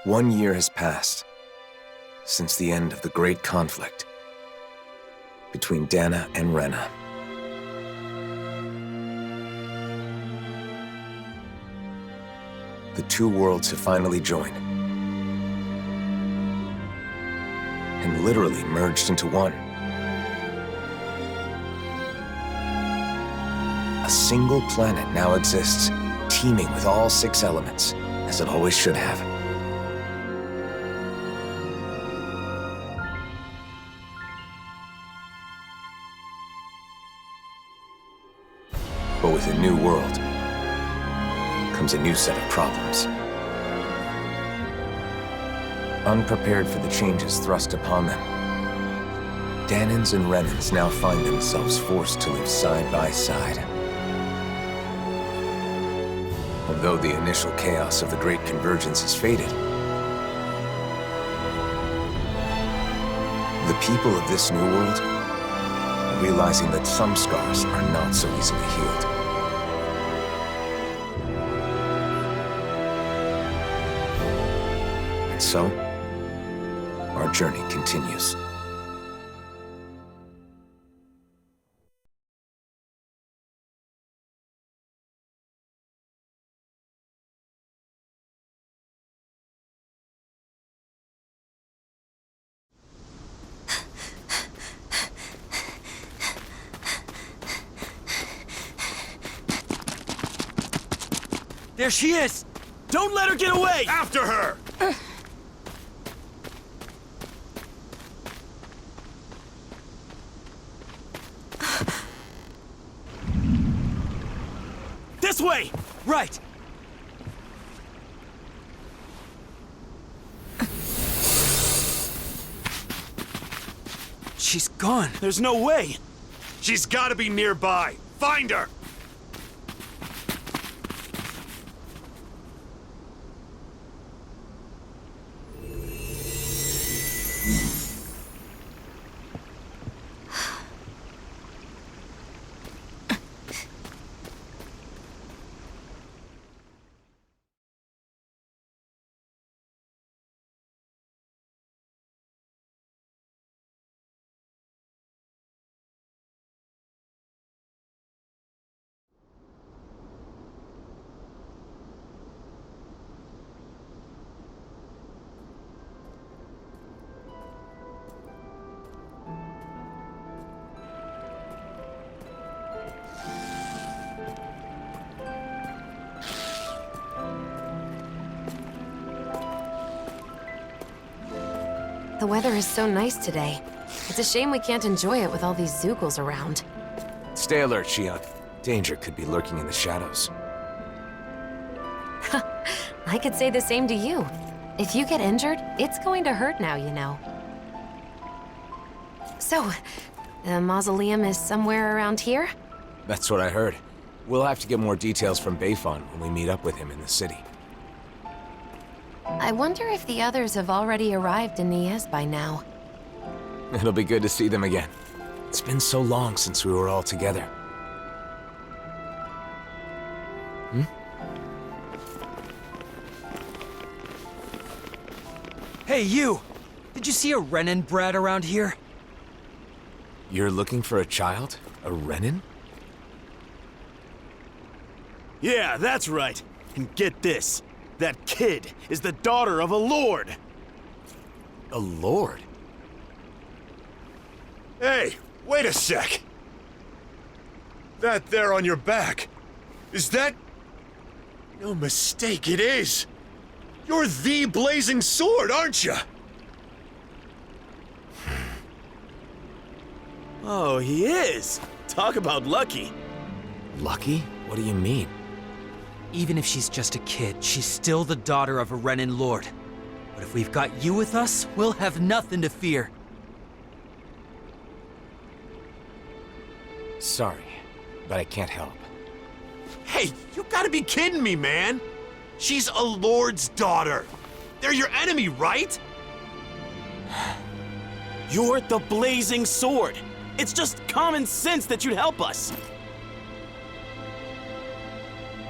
1 year has passed since the end of the great conflict between Dana and Rena. The two worlds have finally joined and literally merged into one. A single planet now exists, teeming with all 6 elements, as it always should have. But with a new world comes a new set of problems. Unprepared for the changes thrust upon them, Danans and Renans now find themselves forced to live side by side. Although the initial chaos of the Great Convergence has faded, the people of this new world are realizing that some scars are not so easily healed. And so, our journey continues. There she is! Don't let her get away! After her! This way! Right! She's gone. There's no way. She's gotta be nearby. Find her! The weather is so nice today. It's a shame we can't enjoy it with all these Zoogles around. Stay alert, Shionne. Danger could be lurking in the shadows. I could say the same to you. If you get injured, it's going to hurt now, you know. So, the mausoleum is somewhere around here? That's what I heard. We'll have to get more details from Bayfon when we meet up with him in the city. I wonder if the others have already arrived in Niez by now. It'll be good to see them again. It's been so long since we were all together. Hey, you! Did you see a Renan brat around here? You're looking for a child? A Renan? Yeah, that's right. And get this. That kid is the daughter of a lord. A lord? Hey, wait a sec. That there on your back, is that... No mistake, it is. You're the Blazing Sword, aren't you? Oh, he is. Talk about lucky. Lucky? What do you mean? Even if she's just a kid, she's still the daughter of a Renan lord. But if we've got you with us, we'll have nothing to fear. Sorry, but I can't help. Hey, you gotta be kidding me, man. She's a lord's daughter. They're your enemy, right? You're the Blazing Sword. It's just common sense that you'd help us.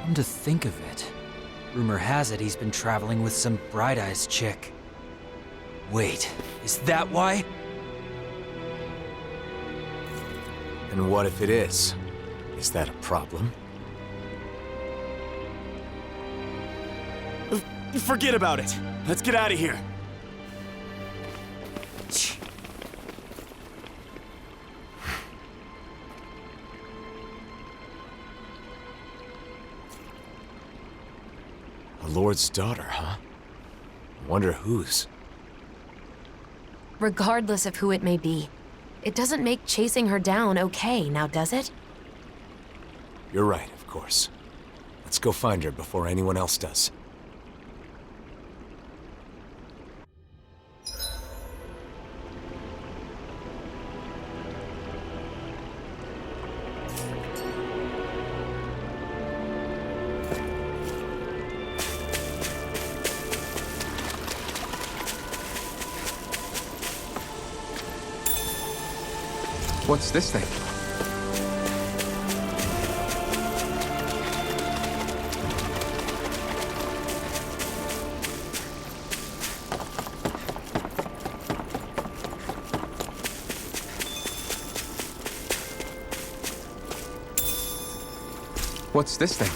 Come to think of it, Rumor has it he's been traveling with some Bright Eyes chick. Wait, is that why? And what if it is? Is that a problem? Forget about it. Let's get out of here. A lord's daughter, huh? I wonder whose. Regardless of who it may be, it doesn't make chasing her down okay, now does it? You're right, of course. Let's go find her before anyone else does. What's this thing? What's this thing?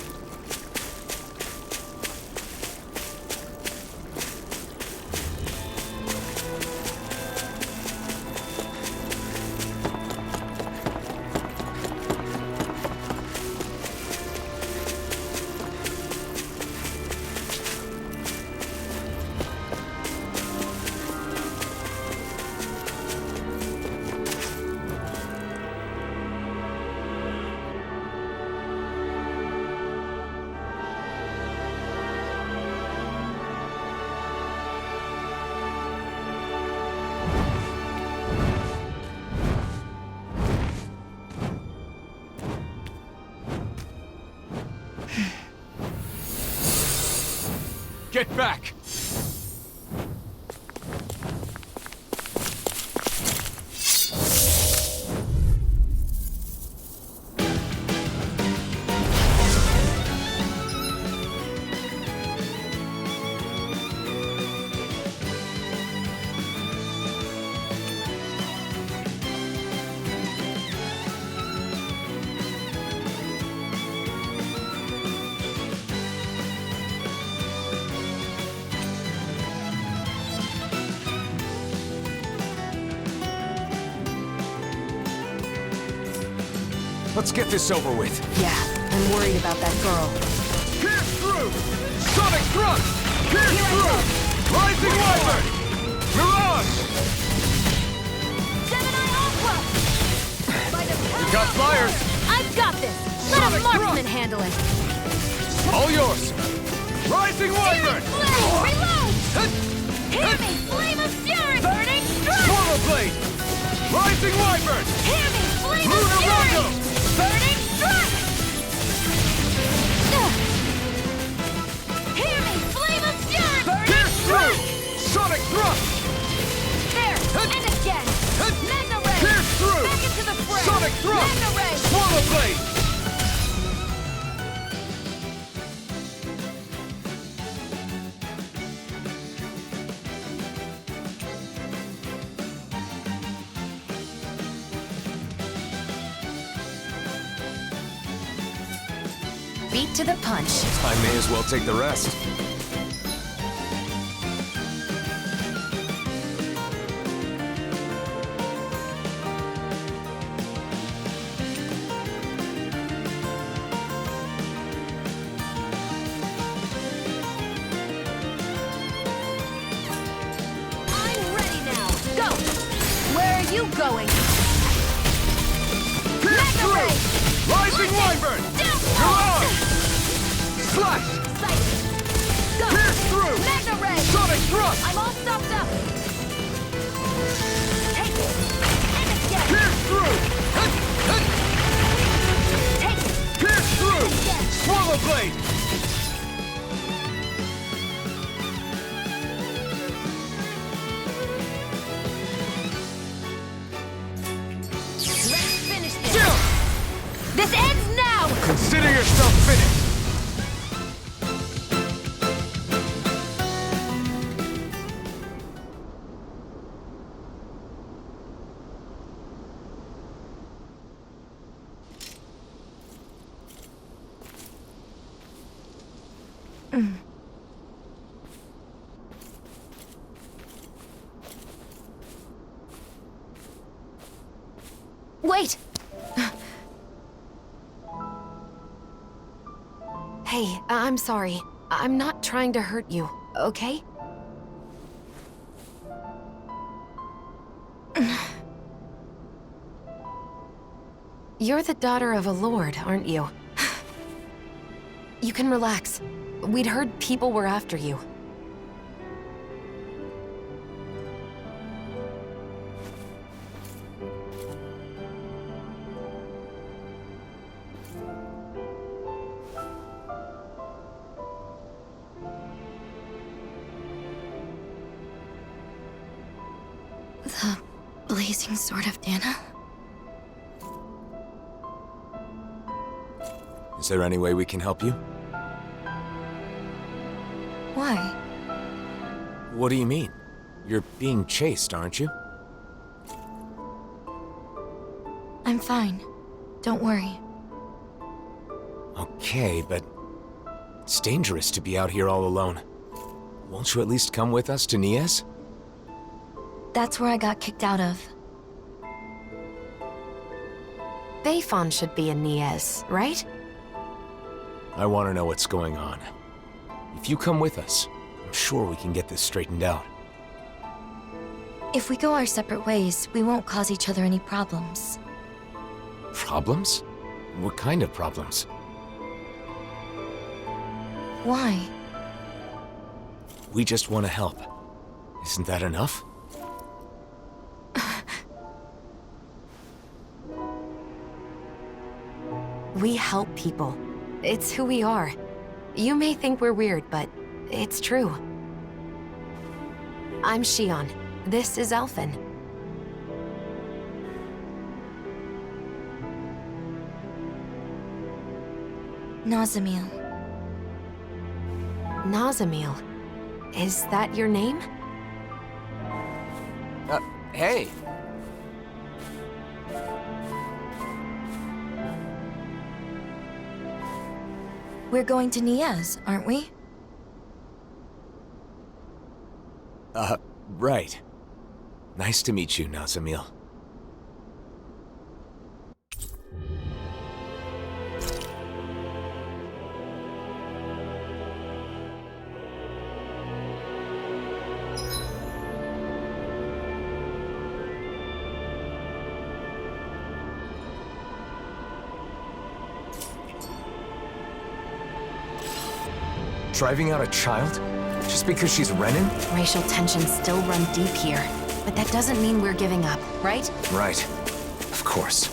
Get back! Let's get this over with. Yeah, I'm worried about that girl. Pierce through! Sonic thrust! Pierce through! Rising Wyvern! Mirage! Gemini Aqua! You got flyers! I've got this! Let Sonic a marksman thrust! handle it! All yours! Rising Wyvern! Flame! Reload! Hear me! Flame of Fury! Burning Strike! Swallow Blade! Rising Wyvern! Hear me! Flame of Lunar Fury! Rondo! Burning Strike! Hear me! Flame of Fury! Burning Pierce through! Strike! Sonic thrust! There! And again! Magna Ray! Pierce through! Back into the fray! Sonic thrust! Magna Ray! Swallow Blade! Beat to the punch. I may as well take the rest. I'm ready now! Go! Where are you going? Pierce Magna through! Ray! Rising Wyvern! Down! Mirage! Slash! Sight! Go! Pierce through! Magna Ray! Sonic thrust! I'm all stopped up! Take it! And again! Pierce through! Take it! Pierce through! Again! Swallow Blade! Let's finish this! Jill! This ends now! Consider yourself finished! wait! Hey, I'm sorry. I'm not trying to hurt you, okay? You're the daughter of a lord, aren't you? You can relax. We'd heard people were after you. The blazing sword of Dana? Is there any way we can help you? Why? What do you mean? You're being chased, aren't you? I'm fine. Don't worry. Okay, but it's dangerous to be out here all alone. Won't you at least come with us to Niez? That's where I got kicked out of. Bayfon should be in Niez, right? I want to know what's going on. If you come with us, I'm sure we can get this straightened out. If we go our separate ways, we won't cause each other any problems. Problems? What kind of problems? Why? We just want to help. Isn't that enough? We help people. It's who we are. You may think we're weird, but it's true. I'm Shionne. This is Alphen. Nazamil. Nazamil. Is that your name? Hey! We're going to Niez, aren't we? Right. Nice to meet you, Nazamil. Driving out a child? Just because she's Renin? Racial tensions still run deep here, but that doesn't mean we're giving up, right? Right. Of course.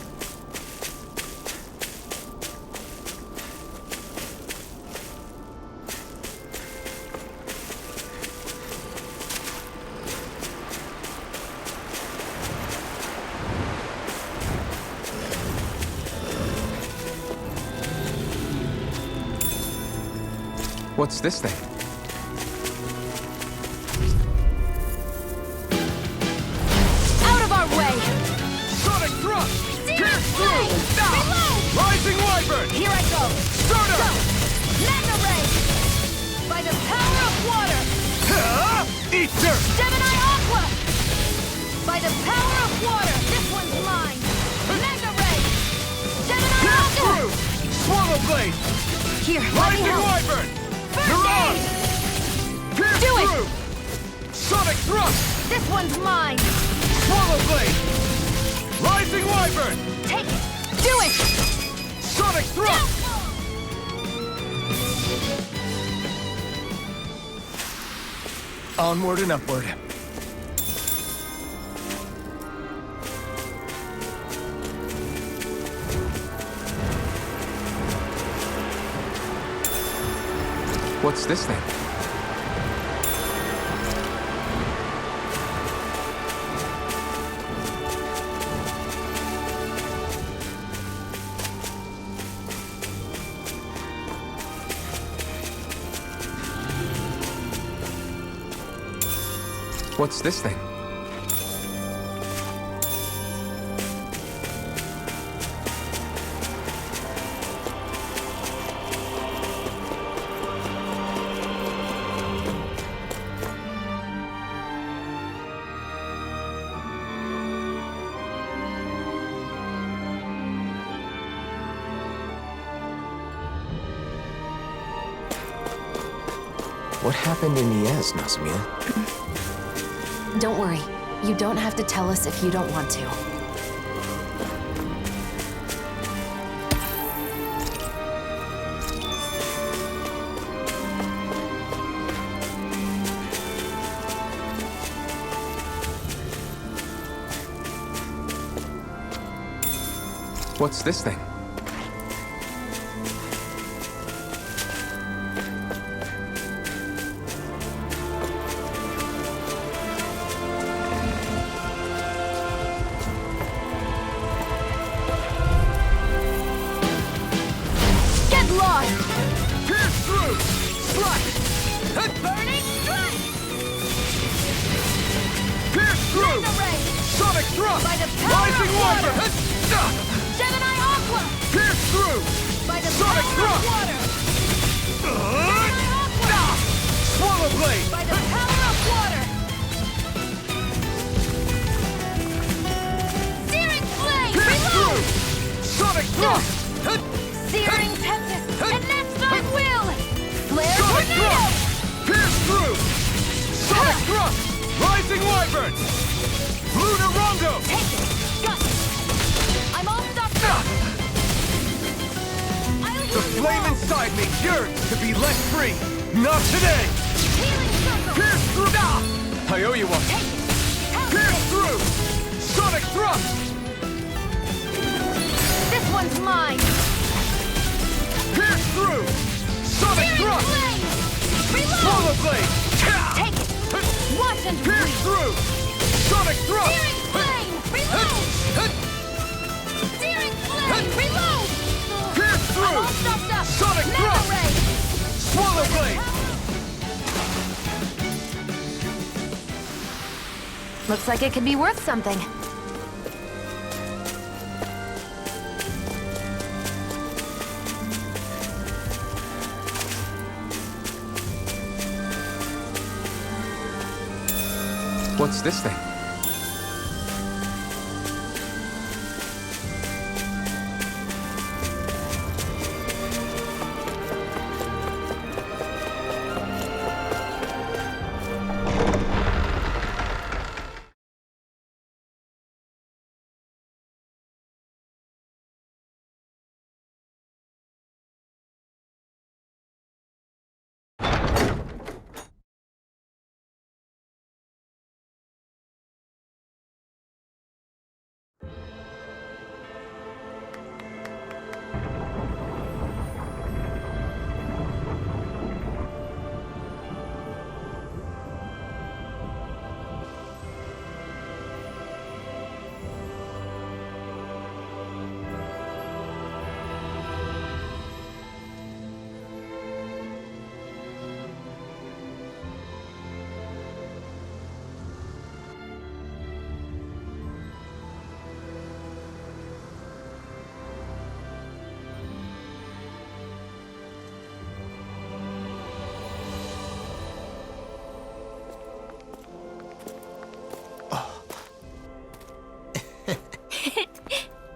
What's this thing? Out of our way! Sonic thrust! Pierce Flame! through! Now! Reload! Rising wyvern! Here I go! Start up! Mega Ray! By the power of water! Eat dirt! Gemini Aqua! By the power of water! This one's mine! Mega Ray! Gemini Pierce Aqua! through! Swallow blade! Here, let me Rising help! wyvern! First You're on! aid! Pierce Do it! through! Sonic thrust! This one's mine! Swallow blade! Rising wyvern! Take it! Do it! Sonic thrust! Onward and upward. What's this thing? What's this thing? What happened in Niez, Nazamil? Don't worry. You don't have to tell us if you don't want to. What's this thing? Get lost! Pierce through! Slice! Burning strike! Pierce through! Mega ray! Sonic thrust! By the power Rising of water! Wyvern! Gemini Aqua! Pierce through! By the Sonic power thrust! of water! Gemini Aqua! Swallow blade! By the power of water! Searing flame! Pierce Reload! through! Sonic thrust! Searing tempest! And next time will! Flare Sonic tornado! thrust! Pierce through! Sonic thrust! Rising Wyvern! Lunar Rondo! Take it! Got it! I'm all stopped up! I'll The heal you flame all! inside me yearns to be let free! Not today! Healing circle! Pierce through! I owe you one! Take it! Pound Pierce it! through! Sonic thrust! This one's mine! Pierce through! Sonic Searing thrust! flame! Reload! Swallow blade! Take it! Watch and Pierce bleed! through! Sonic thrust! Searing flame! Reload! Searing flame! Reload! Pierce I'm through! all stopped up! Sonic Mega thrust! ray! Swallow blade! Looks like it could be worth something. What's this thing?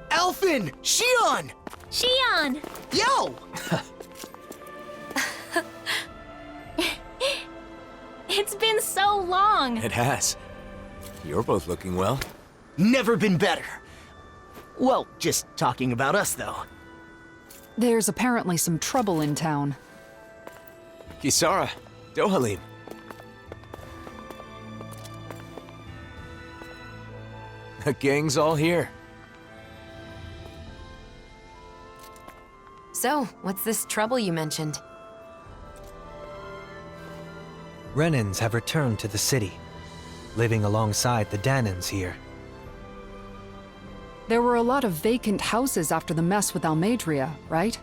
Alphen! Shionne! Shionne! Yo! It's been so long! It has. You're both looking well. Never been better. Well, just talking about us, though. There's apparently some trouble in town. Kisara, Dohalim. The gang's all here. So, what's this trouble you mentioned? Renans have returned to the city, living alongside the Danans here. There were a lot of vacant houses after the mess with Almadria, right?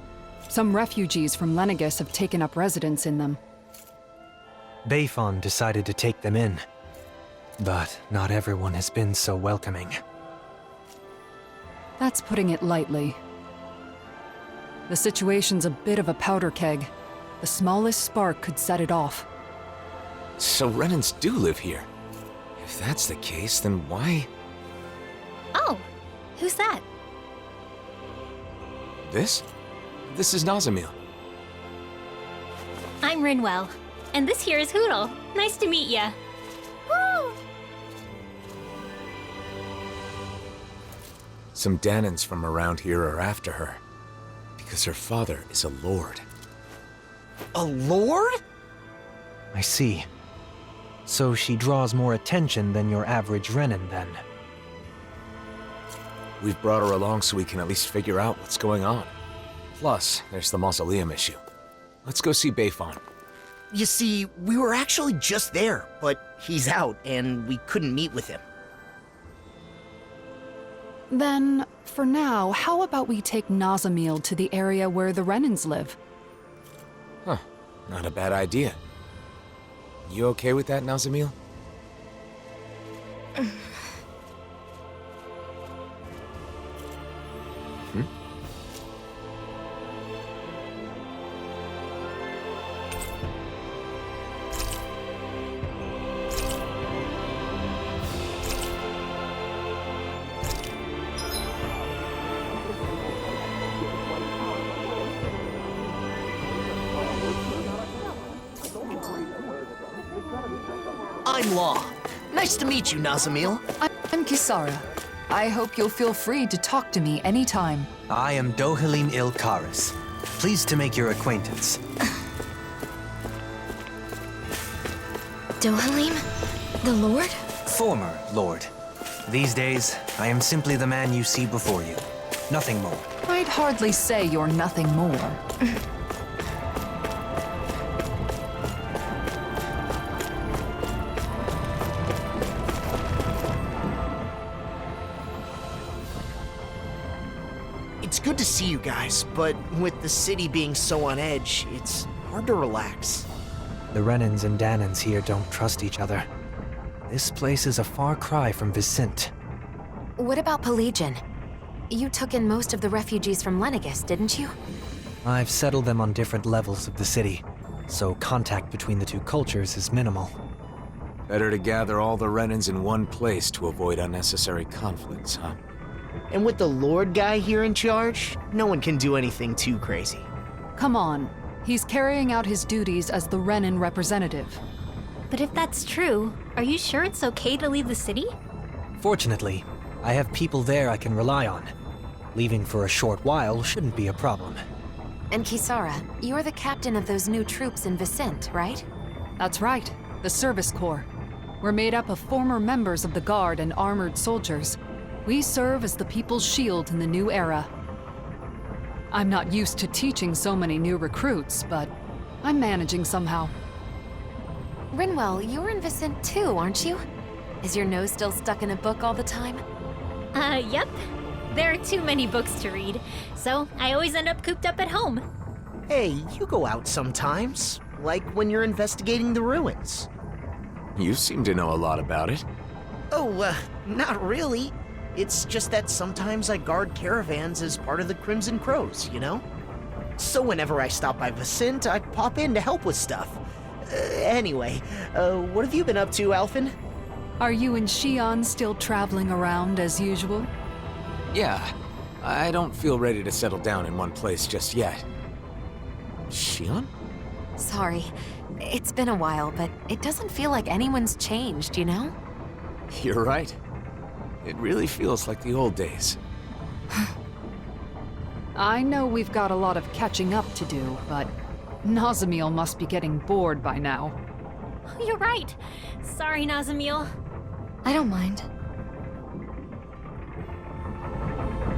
Some refugees from Lenegus have taken up residence in them. Bayfon decided to take them in, but not everyone has been so welcoming. That's putting it lightly. The situation's a bit of a powder keg. The smallest spark could set it off. So Renans do live here. If that's the case, then why? Oh, who's that? This? This is Nazamil. I'm Rinwell. And this here is Hootle. Nice to meet ya. Woo! Some Danans from around here are after her. Because her father is a lord. A lord? I see. So she draws more attention than your average Renin, then. We've brought her along so we can at least figure out what's going on. Plus, there's the mausoleum issue. Let's go see Bayfon. You see, we were actually just there, but he's out and we couldn't meet with him. Then, for now, how about we take Nazamil to the area where the Renins live? Huh, not a bad idea. You okay with that, Nazamil? I'm Law. Nice to meet you, Nazamil. I'm Kisara. I hope you'll feel free to talk to me anytime. I am Dohalim Ilkaris. Pleased to make your acquaintance. Dohalim? The Lord? Former Lord. These days, I am simply the man you see before you. Nothing more. I'd hardly say you're nothing more. It's good to see you guys, but with the city being so on edge, it's hard to relax. The Renins and Danans here don't trust each other. This place is a far cry from Vicent. What about Pelagian? You took in most of the refugees from Lenegis, didn't you? I've settled them on different levels of the city, so contact between the two cultures is minimal. Better to gather all the Renins in one place to avoid unnecessary conflicts, huh? And with the Lord guy here in charge, no one can do anything too crazy. Come on. He's carrying out his duties as the Renin representative. But if that's true, are you sure it's okay to leave the city? Fortunately, I have people there I can rely on. Leaving for a short while shouldn't be a problem. And Kisara, you're the captain of those new troops in Vicent, right? That's right, the Service Corps. We're made up of former members of the Guard and armored soldiers. We serve as the people's shield in the new era. I'm not used to teaching so many new recruits, but I'm managing somehow. Rinwell, you're in Vicent too, aren't you? Is your nose still stuck in a book all the time? Yep. There are too many books to read, so I always end up cooped up at home. Hey, you go out sometimes, like when you're investigating the ruins. You seem to know a lot about it. Oh, not really. It's just that sometimes I guard caravans as part of the Crimson Crows, you know? So whenever I stop by Vicent, I pop in to help with stuff. Anyway, what have you been up to, Alphen? Are you and Shionne still traveling around as usual? Yeah, I don't feel ready to settle down in one place just yet. Shionne? Sorry. It's been a while, but it doesn't feel like anyone's changed, you know? You're right. It really feels like the old days. I know we've got a lot of catching up to do, but Nazamil must be getting bored by now. You're right. Sorry, Nazamil. I don't mind.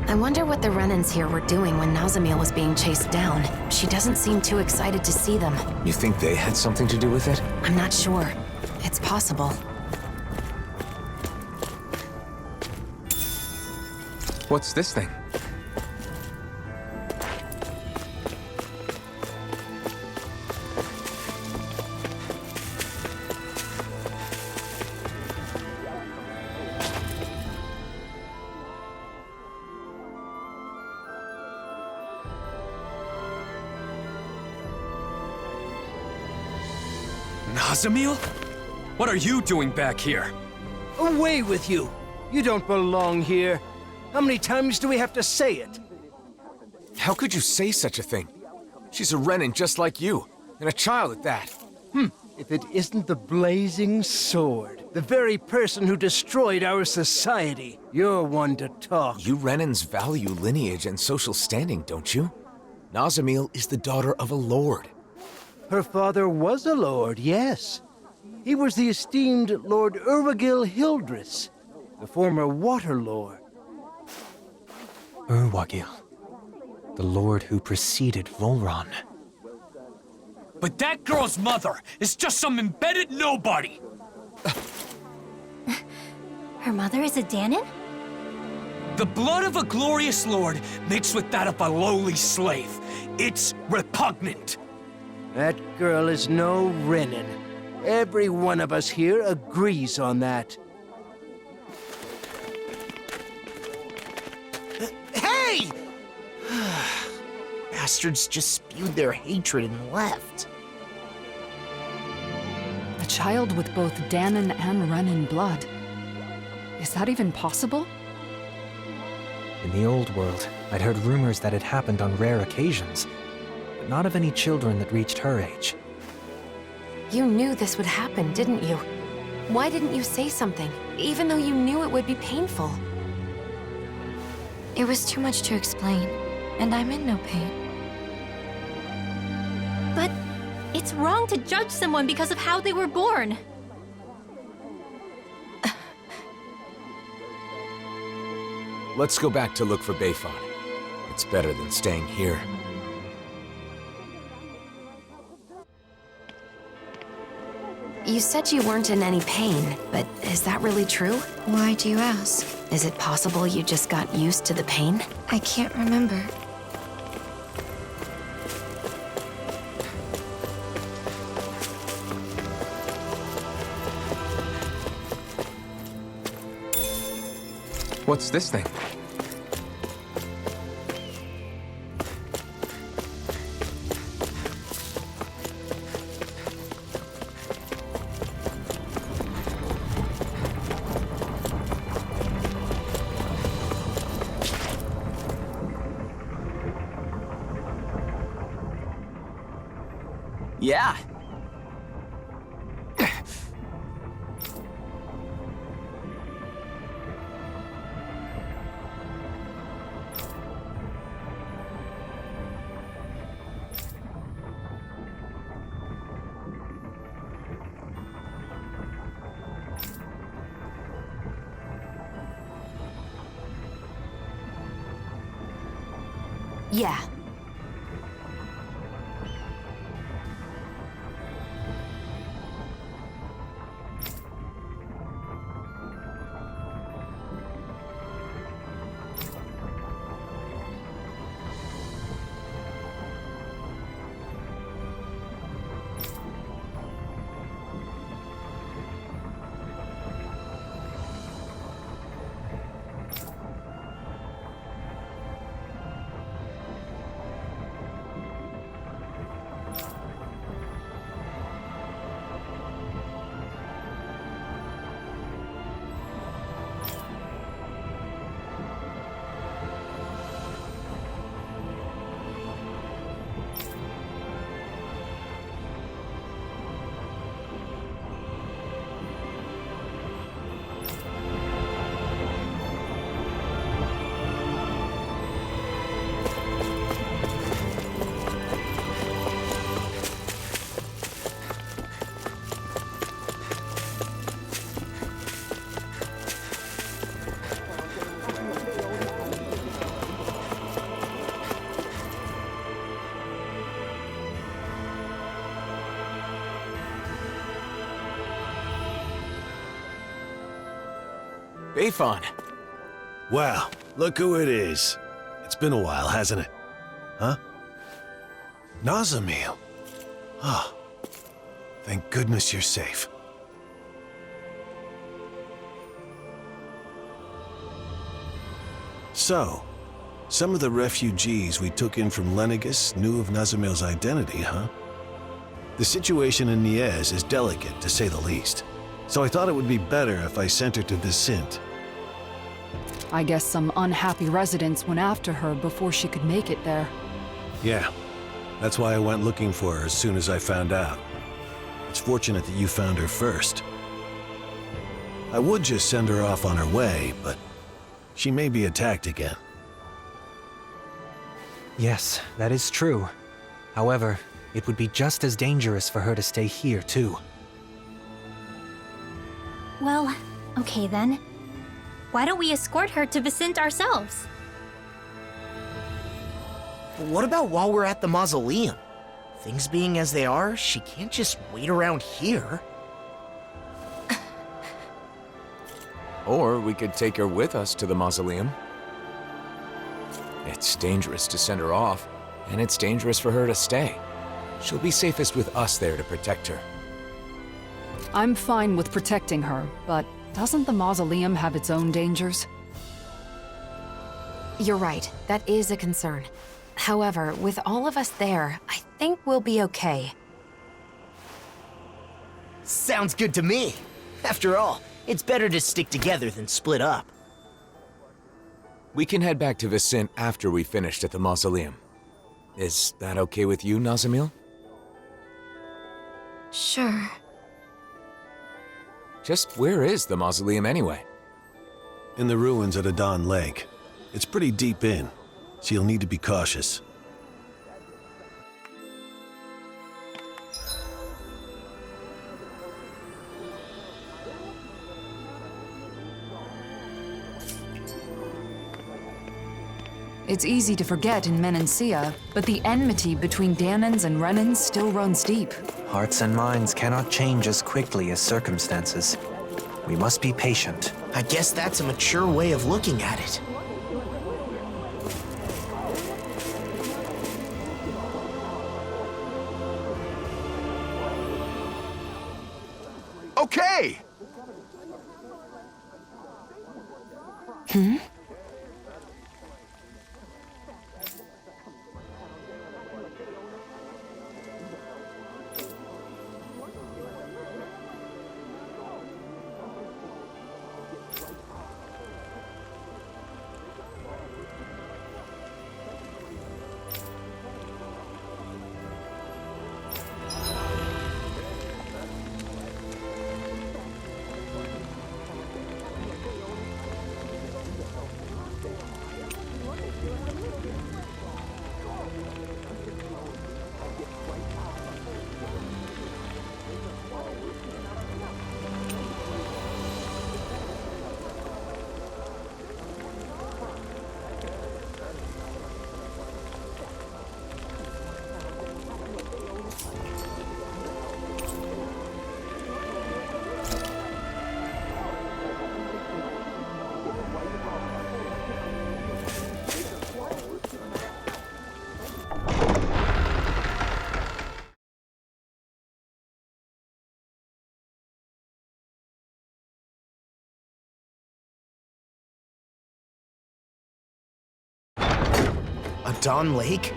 I wonder what the Renins here were doing when Nazamil was being chased down. She doesn't seem too excited to see them. You think they had something to do with it? I'm not sure. It's possible. What's this thing? Nazamil? What are you doing back here? Away with you! You don't belong here. How many times do we have to say it? How could you say such a thing? She's a Renin just like you, and a child at that. if it isn't the blazing sword. The very person who destroyed our society. You're one to talk. You Renans value lineage and social standing, don't you? Nazamil is the daughter of a lord. Her father was a lord, yes. He was the esteemed Lord Urwagil Hildress, the former Water Lord. Urwagil, the lord who preceded Volron. But that girl's mother is just some embedded nobody! Her mother is a Danon? The blood of a glorious lord mixed with that of a lowly slave. It's repugnant. That girl is no Renan. Every one of us here agrees on that. Hey! Bastards just spewed their hatred and left. A child with both Danon and Renan blood. Is that even possible? In the old world, I'd heard rumors that it happened on rare occasions, but not of any children that reached her age. You knew this would happen, didn't you? Why didn't you say something, even though you knew it would be painful? It was too much to explain, and I'm in no pain. But it's wrong to judge someone because of how they were born. Let's go back to look for Bayfon. It's better than staying here. You said you weren't in any pain, but is that really true? Why do you ask? Is it possible you just got used to the pain? I can't remember. What's this thing? Yeah. Yeah. Bayfon! Wow, look who it is. It's been a while, hasn't it? Huh? Nazamil. Ah, thank goodness you're safe. So, some of the refugees we took in from Lenegus knew of Nazamil's identity, huh? The situation in Niez is delicate, to say the least. So I thought it would be better if I sent her to Vicente. I guess some unhappy residents went after her before she could make it there. Yeah, that's why I went looking for her as soon as I found out. It's fortunate that you found her first. I would just send her off on her way, but she may be attacked again. Yes, that is true. However, it would be just as dangerous for her to stay here, too. Well, okay then. Why don't we escort her to Vicente ourselves? What about while we're at the mausoleum? Things being as they are, she can't just wait around here. Or we could take her with us to the mausoleum. It's dangerous to send her off, and it's dangerous for her to stay. She'll be safest with us there to protect her. I'm fine with protecting her, but doesn't the mausoleum have its own dangers? You're right, that is a concern. However, with all of us there, I think we'll be okay. Sounds good to me. After all, it's better to stick together than split up. We can head back to Vicente after we finished at the mausoleum. Is that okay with you, Nazamil? Sure. Just where is the mausoleum anyway? In the ruins at Adan Lake. It's pretty deep in, so you'll need to be cautious. It's easy to forget in Menancia, but the enmity between Danans and Renans still runs deep. Hearts and minds cannot change as quickly as circumstances. We must be patient. I guess that's a mature way of looking at it. Okay! Adan Lake?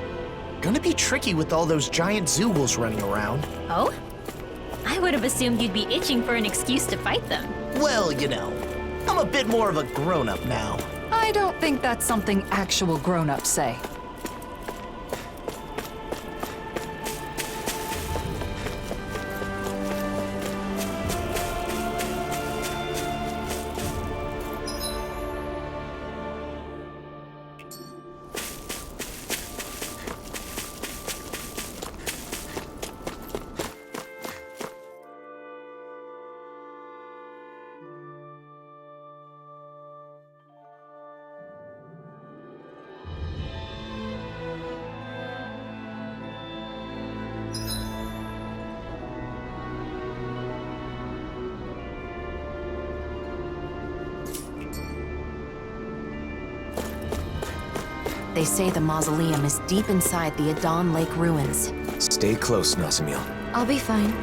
Gonna be tricky with all those giant Zoogles running around. Oh? I would have assumed you'd be itching for an excuse to fight them. Well, you know, I'm a bit more of a grown-up now. I don't think that's something actual grown-ups say. They say the mausoleum is deep inside the Adan Lake ruins. Stay close, Nazamil. I'll be fine.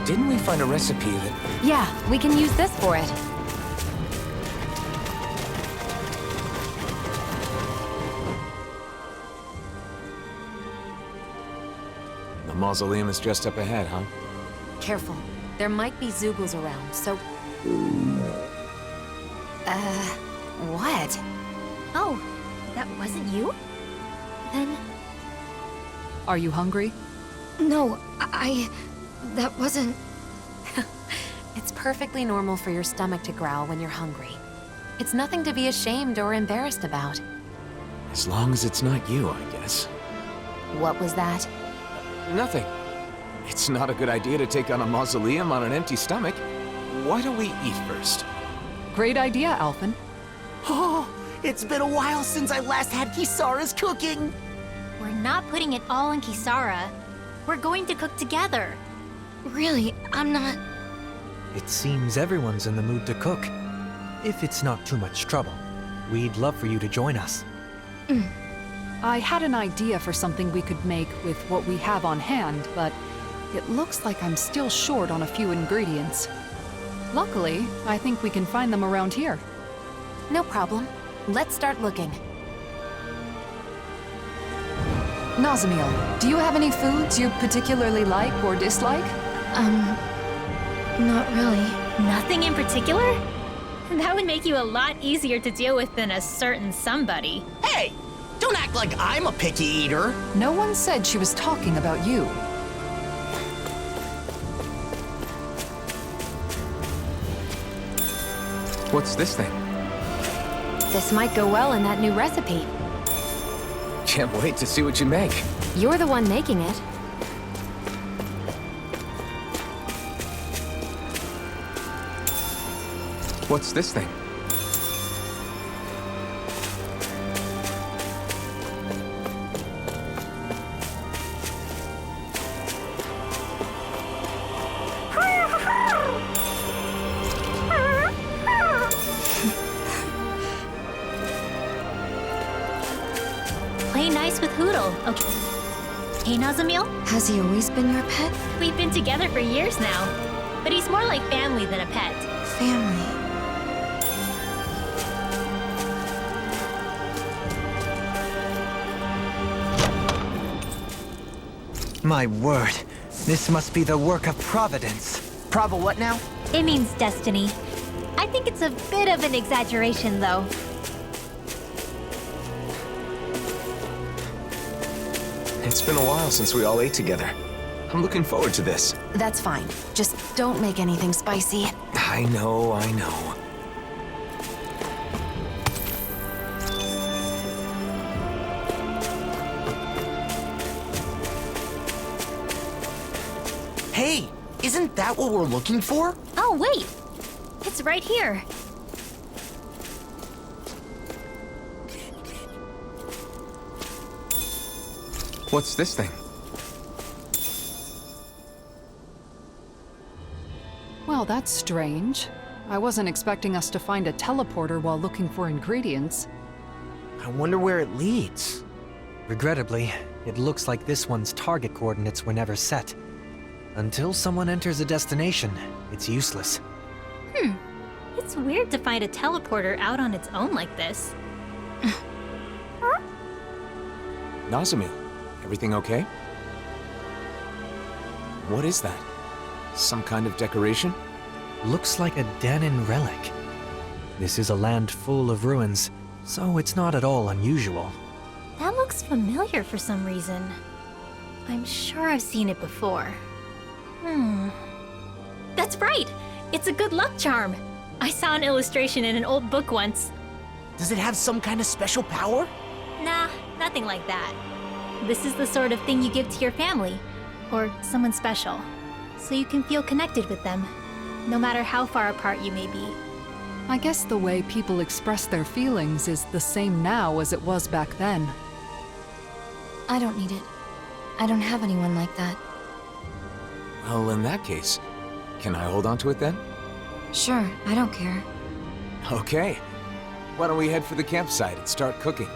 Didn't we find a recipe that... Yeah, we can use this for it. The mausoleum is just up ahead, huh? Careful. There might be Zoogles around, so... what? Oh, that wasn't you? Then... Are you hungry? No, that wasn't... It's perfectly normal for your stomach to growl when you're hungry. It's nothing to be ashamed or embarrassed about. As long as it's not you, I guess. What was that? Nothing. It's not a good idea to take on a mausoleum on an empty stomach. Why don't we eat first? Great idea, Alphen. Oh, it's been a while since I last had Kisara's cooking. We're not putting it all in Kisara. We're going to cook together. Really, I'm not... It seems everyone's in the mood to cook. If it's not too much trouble, we'd love for you to join us. I had an idea for something we could make with what we have on hand, but it looks like I'm still short on a few ingredients. Luckily, I think we can find them around here. No problem. Let's start looking. Nazamil, do you have any foods you particularly like or dislike? Not really. Nothing in particular? That would make you a lot easier to deal with than a certain somebody. Hey! Don't act like I'm a picky eater. No one said she was talking about you. What's this thing? This might go well in that new recipe. Can't wait to see what you make. You're the one making it. What's this thing? Play nice with Hoodle, okay? Hey, Nazamil? Has he always been your pet? We've been together for years now. But he's more like family than a pet. Family. My word, this must be the work of Providence. Prava what now? It means destiny. I think it's a bit of an exaggeration, though. It's been a while since we all ate together. I'm looking forward to this. That's fine. Just don't make anything spicy. I know, I know. Hey, isn't that what we're looking for? Oh, wait! It's right here. What's this thing? Well, that's strange. I wasn't expecting us to find a teleporter while looking for ingredients. I wonder where it leads. Regrettably, it looks like this one's target coordinates were never set. Until someone enters a destination, it's useless. It's weird to find a teleporter out on its own like this. Nazamil, everything okay? What is that? Some kind of decoration? Looks like a Danin relic. This is a land full of ruins, so it's not at all unusual. That looks familiar for some reason. I'm sure I've seen it before. That's right! It's a good luck charm! I saw an illustration in an old book once. Does it have some kind of special power? Nah, nothing like that. This is the sort of thing you give to your family, or someone special, so you can feel connected with them, no matter how far apart you may be. I guess the way people express their feelings is the same now as it was back then. I don't need it. I don't have anyone like that. Well, in that case, can I hold on to it then? Sure, I don't care. Okay. Why don't we head for the campsite and start cooking?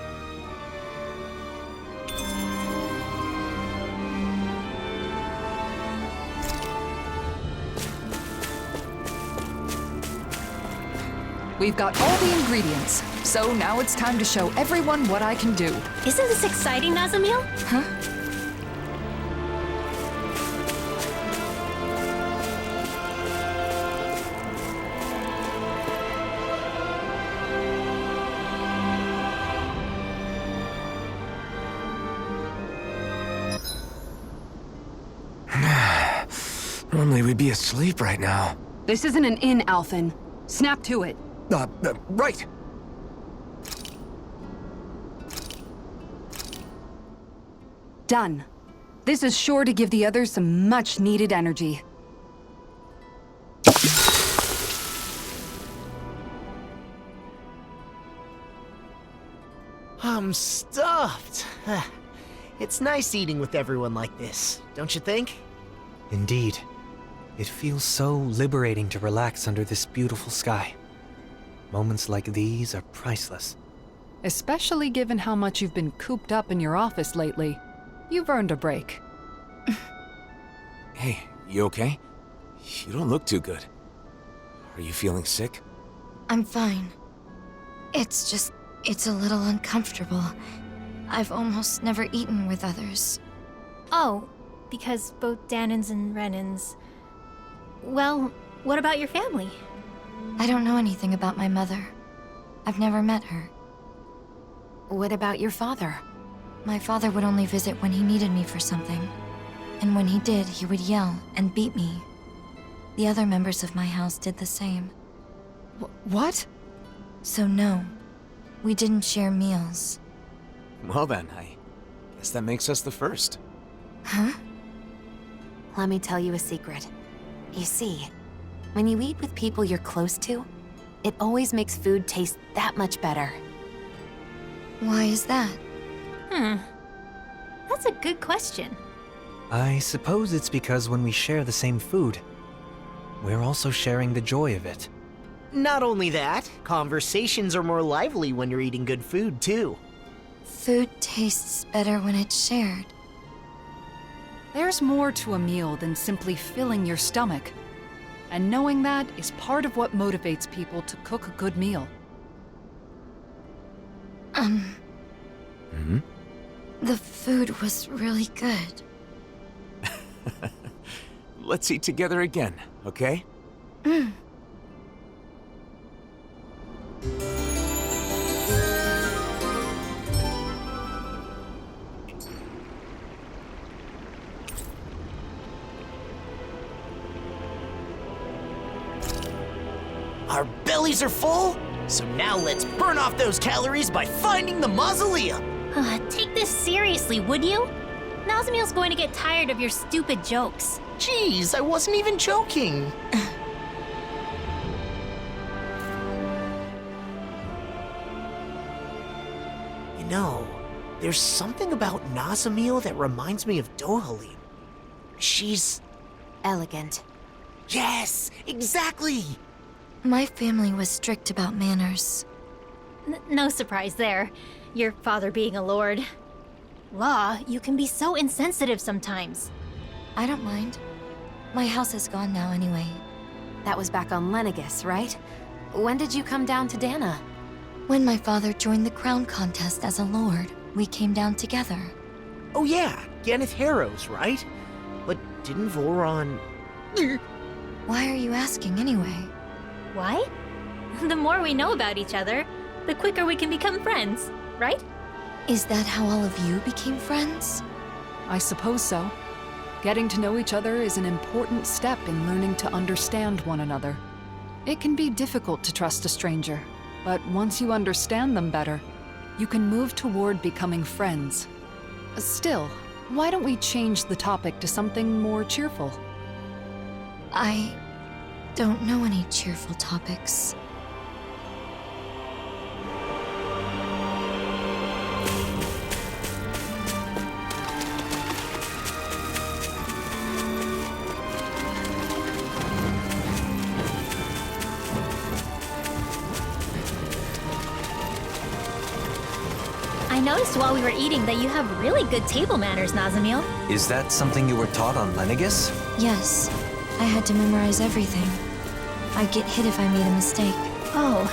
We've got all the ingredients, so now it's time to show everyone what I can do. Isn't this exciting, Nazamil? Huh? Normally we'd be asleep right now. This isn't an inn, Alphen. Snap to it. Right. Done. This is sure to give the others some much-needed energy. I'm stuffed. It's nice eating with everyone like this, don't you think? Indeed. It feels so liberating to relax under this beautiful sky. Moments like these are priceless. Especially given how much you've been cooped up in your office lately. You've earned a break. Hey, you okay? You don't look too good. Are you feeling sick? I'm fine. It's a little uncomfortable. I've almost never eaten with others. Oh, because both Danans and Renans... Well, what about your family? I don't know anything about my mother. I've never met her. What about your father? My father would only visit when he needed me for something. And when he did, he would yell and beat me. The other members of my house did the same. What? So no, we didn't share meals. Well then, I guess that makes us the first. Huh? Let me tell you a secret. You see, when you eat with people you're close to, it always makes food taste that much better. Why is that? That's a good question. I suppose it's because when we share the same food, we're also sharing the joy of it. Not only that, conversations are more lively when you're eating good food, too. Food tastes better when it's shared. There's more to a meal than simply filling your stomach. And knowing that is part of what motivates people to cook a good meal. The food was really good. Let's eat together again, okay? Our bellies are full, so now let's burn off those calories by finding the mausoleum. Take this seriously, would you? Nazamil's going to get tired of your stupid jokes. Jeez, I wasn't even joking. You know, there's something about Nazamil that reminds me of Dohalim. She's... elegant. Yes, exactly! My family was strict about manners. No surprise there. Your father being a lord. Law, you can be so insensitive sometimes. I don't mind. My house is gone now anyway. That was back on Lenegus, right? When did you come down to Dana? When my father joined the crown contest as a lord, we came down together. Oh yeah, Ganeth Harrows, right? But didn't Voron... Why are you asking anyway? Why? The more we know about each other, the quicker we can become friends, right? Is that how all of you became friends? I suppose so. Getting to know each other is an important step in learning to understand one another. It can be difficult to trust a stranger, but once you understand them better, you can move toward becoming friends. Still, why don't we change the topic to something more cheerful? I don't know any cheerful topics. I noticed while we were eating that you have really good table manners, Nazamil. Is that something you were taught on Lenegus? Yes, I had to memorize everything. I'd get hit if I made a mistake. Oh,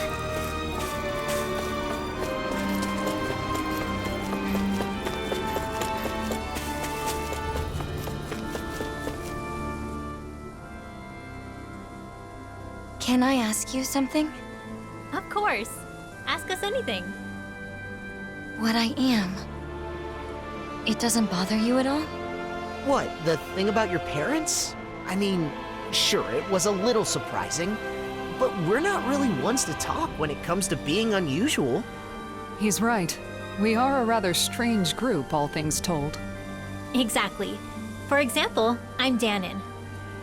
Can I ask you something? Of course. Ask us anything. What I am. It doesn't bother you at all? What, the thing about your parents? I mean, sure, it was a little surprising, but we're not really ones to talk when it comes to being unusual. He's right. We are a rather strange group, all things told. Exactly. For example, I'm Danon.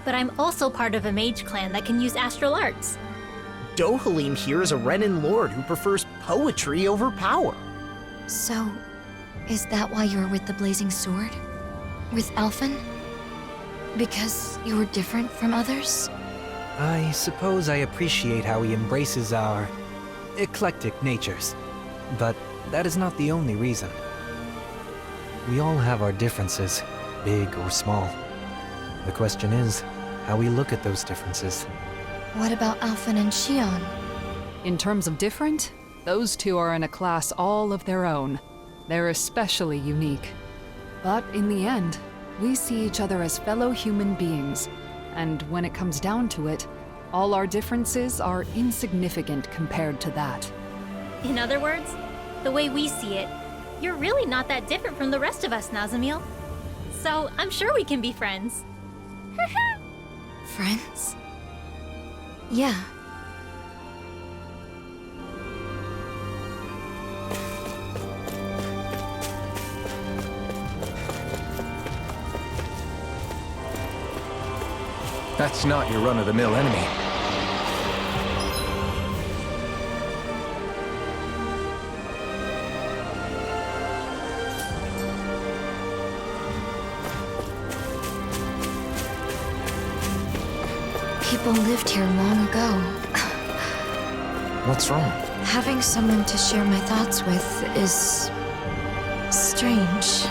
But I'm also part of a mage clan that can use astral arts. Dohalim here is a Renan lord who prefers poetry over power. So, is that why you're with the Blazing Sword? With Alphen? Because you were different from others? I suppose I appreciate how he embraces our eclectic natures. But that is not the only reason. We all have our differences, big or small. The question is, how we look at those differences. What about Alphen and Shionne? In terms of different, those two are in a class all of their own. They're especially unique. But in the end, we see each other as fellow human beings. And when it comes down to it, all our differences are insignificant compared to that. In other words, the way we see it, you're really not that different from the rest of us, Nazamil. So I'm sure we can be friends. Friends? Yeah. That's not your run-of-the-mill enemy. People lived here long ago. What's wrong? Having someone to share my thoughts with is strange.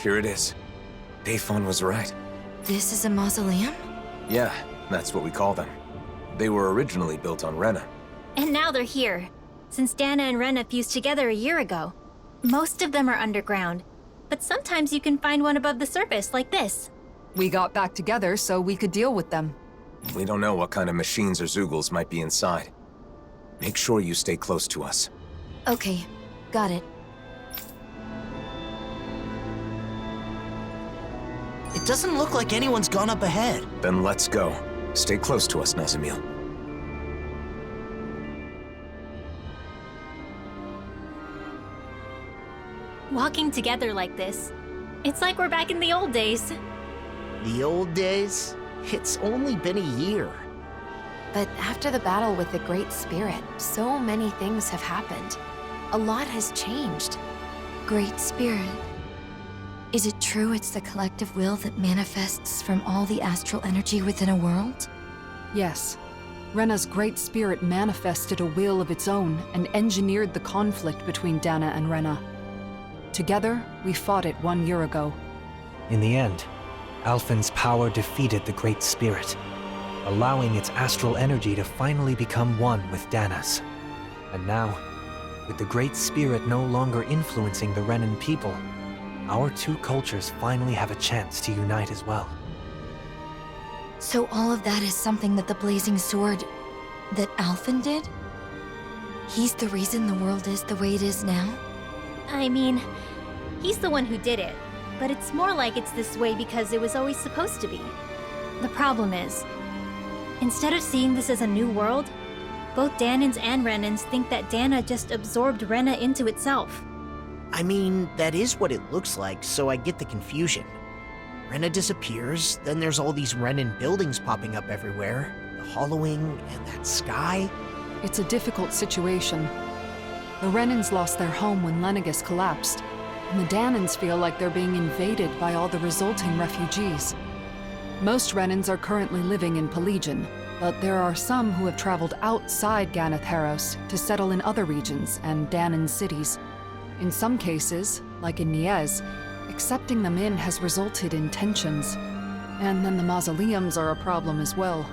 Here it is. Dayfon was right. This is a mausoleum? Yeah, that's what we call them. They were originally built on Rena. And now they're here, since Dana and Rena fused together a year ago. Most of them are underground, but sometimes you can find one above the surface, like this. We got back together so we could deal with them. We don't know what kind of machines or Zeugles might be inside. Make sure you stay close to us. Okay, got it. It doesn't look like anyone's gone up ahead. Then let's go. Stay close to us, Nazamil. Walking together like this, it's like we're back in the old days. The old days? It's only been a year. But after the battle with the Great Spirit, so many things have happened. A lot has changed. Great Spirit. Is it true it's the collective will that manifests from all the astral energy within a world? Yes. Rena's Great Spirit manifested a will of its own and engineered the conflict between Dana and Rena. Together, we fought it 1 year ago. In the end, Alphen's power defeated the Great Spirit, allowing its astral energy to finally become one with Dana's. And now, with the Great Spirit no longer influencing the Renan people, our two cultures finally have a chance to unite as well. So all of that is something that the Blazing Sword... that Alphen did? He's the reason the world is the way it is now? I mean, he's the one who did it, but it's more like it's this way because it was always supposed to be. The problem is, instead of seeing this as a new world, both Danans and Renans think that Dana just absorbed Rena into itself. I mean, that is what it looks like, so I get the confusion. Rena disappears, then there's all these Renan buildings popping up everywhere, the hollowing, and that sky. It's a difficult situation. The Renans lost their home when Lenegus collapsed, and the Danans feel like they're being invaded by all the resulting refugees. Most Renans are currently living in Pelegion, but there are some who have traveled outside Ganath Haros to settle in other regions and Danan cities. In some cases, like in Niez, accepting them in has resulted in tensions. And then the mausoleums are a problem as well.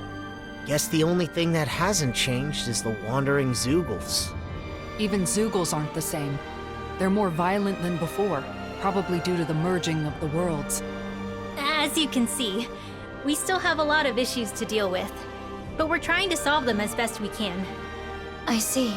Guess the only thing that hasn't changed is the wandering Zeugles. Even Zeugles aren't the same. They're more violent than before, probably due to the merging of the worlds. As you can see, we still have a lot of issues to deal with, but we're trying to solve them as best we can. I see.